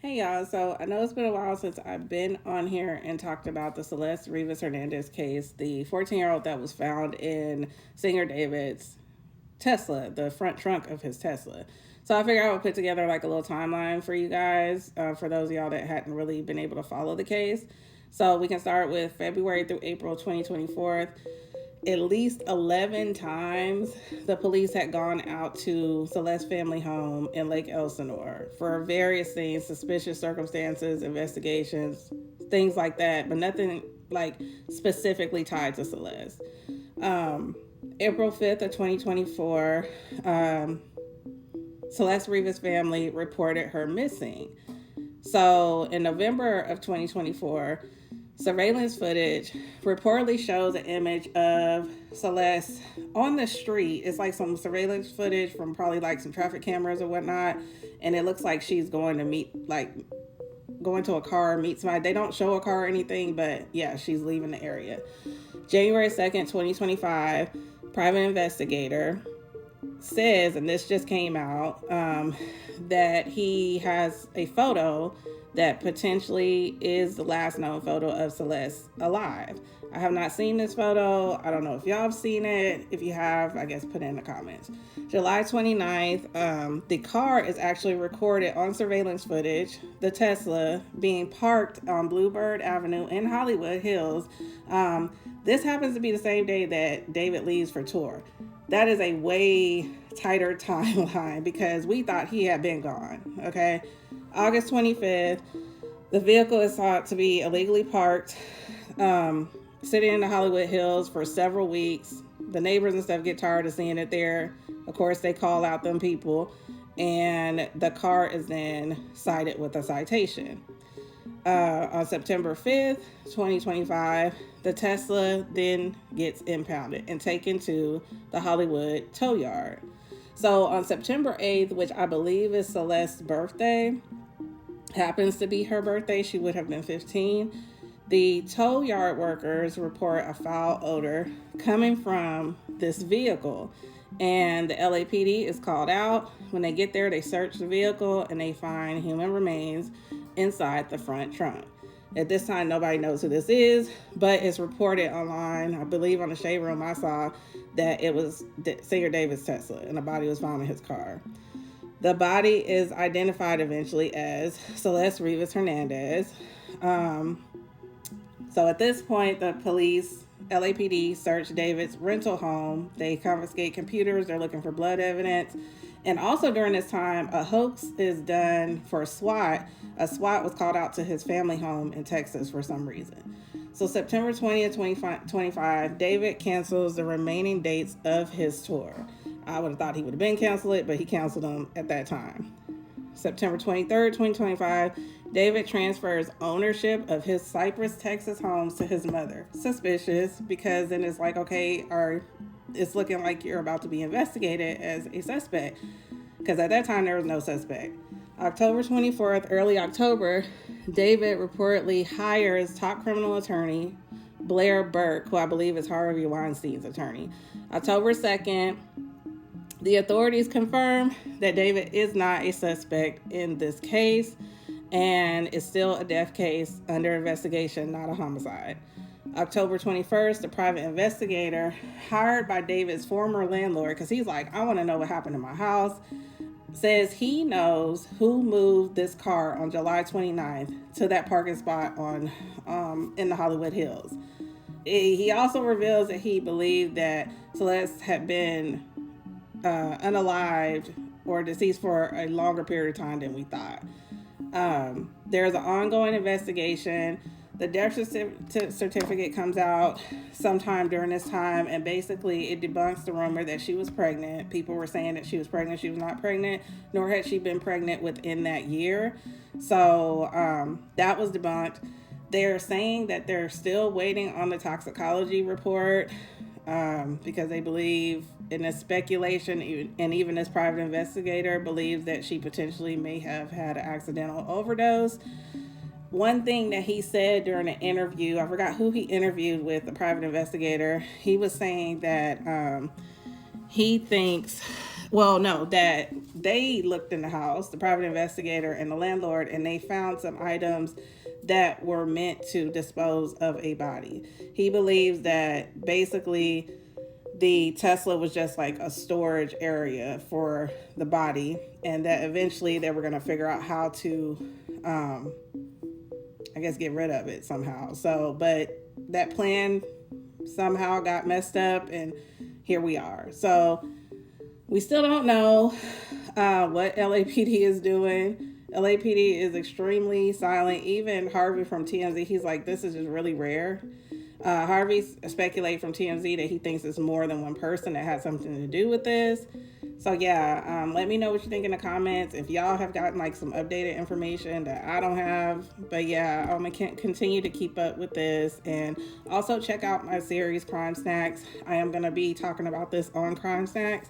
Hey y'all, so I know it's been a while since I've been on here and talked about the Celeste Rivas Hernandez case, the 14-year-old that was found in singer David's Tesla, the front trunk of his Tesla. So I figured I would put together like a little timeline for you guys, for those of y'all that hadn't really been able to follow the case. So we can start with February through April 2024. At least 11 times the police had gone out to Celeste's family home in Lake Elsinore for various things, suspicious circumstances, investigations, things like that, but nothing like specifically tied to Celeste. um, April 5th of 2024, Celeste Rivas' family reported her missing. So in November of 2024, surveillance footage reportedly shows an image of Celeste on the street. It's like some surveillance footage from probably like some traffic cameras or whatnot. And it looks like she's going to going to a car, meet somebody. They don't show a car or anything, but yeah, she's leaving the area. January 2nd, 2025, private investigator says, and this just came out, that he has a photo that potentially is the last known photo of Celeste alive. I have not seen this photo. I don't know if y'all have seen it. If you have, I guess put it in the comments. July 29th, the car is actually recorded on surveillance footage, the Tesla being parked on Bluebird Avenue in Hollywood Hills. This happens to be the same day that David leaves for tour. That is a way tighter timeline because we thought he had been gone. Okay. August 25th, the vehicle is thought to be illegally parked, sitting in the Hollywood Hills for several weeks. The neighbors and stuff get tired of seeing it there. Of course, they call out them people, and the car is then cited with a citation. On September 5th, 2025, the Tesla then gets impounded and taken to the Hollywood tow yard. So on September 8th, which I believe is Celeste's birthday, happens to be her birthday, she would have been 15, the tow yard workers report a foul odor coming from this vehicle. And the LAPD is called out. When they get there, they search the vehicle and they find human remains inside the front trunk. At this time, nobody knows who this is, but it's reported online. I believe on the Shade Room I saw that it was singer David's Tesla and the body was found in his car. The body is identified eventually as Celeste Rivas Hernandez. So at this point, the police, LAPD, search David's rental home. They confiscate computers. They're looking for blood evidence. And also during this time, a hoax is done for SWAT. A SWAT was called out to his family home in Texas for some reason. So September 20th, 2025, David cancels the remaining dates of his tour. I would have thought he would have been canceled, but he canceled them at that time. September 23rd, 2025, David transfers ownership of his Cypress, Texas homes to his mother. Suspicious, because then it's like, okay, it's looking like you're about to be investigated as a suspect, because at that time there was no suspect. October 24th, early October, David reportedly hires top criminal attorney Blair Burke, who I believe is Harvey Weinstein's attorney. October 2nd, the authorities confirm that David is not a suspect in this case and is still a death case under investigation, not a homicide. October 21st, the private investigator hired by David's former landlord, because he's like, I want to know what happened in my house, says he knows who moved this car on July 29th to that parking spot in the Hollywood Hills. He also reveals that he believed that Celeste had been unalived or deceased for a longer period of time than we thought. There's an ongoing investigation. The death certificate comes out sometime during this time, and basically it debunks the rumor that she was pregnant. People were saying that she was pregnant. She was not pregnant, nor had she been pregnant within that year. So that was debunked. They're saying that they're still waiting on the toxicology report because they believe, in this speculation, and even this private investigator believes that she potentially may have had an accidental overdose. One thing that he said during an interview, I forgot who he interviewed with, the private investigator, he was saying that he thinks Well, no, that they looked in the house, the private investigator and the landlord, and they found some items that were meant to dispose of a body. He believes that basically the Tesla was just like a storage area for the body, and that eventually they were going to figure out how to, I guess, get rid of it somehow. So, but that plan somehow got messed up, and here we are. So, we still don't know what LAPD is doing. LAPD is extremely silent. Even Harvey from TMZ, he's like, this is just really rare. Harvey speculated from TMZ that he thinks it's more than one person that had something to do with this. So yeah, let me know what you think in the comments. If y'all have gotten like some updated information that I don't have. But yeah, I'm gonna continue to keep up with this, and also check out my series Crime Snacks. I am gonna be talking about this on Crime Snacks.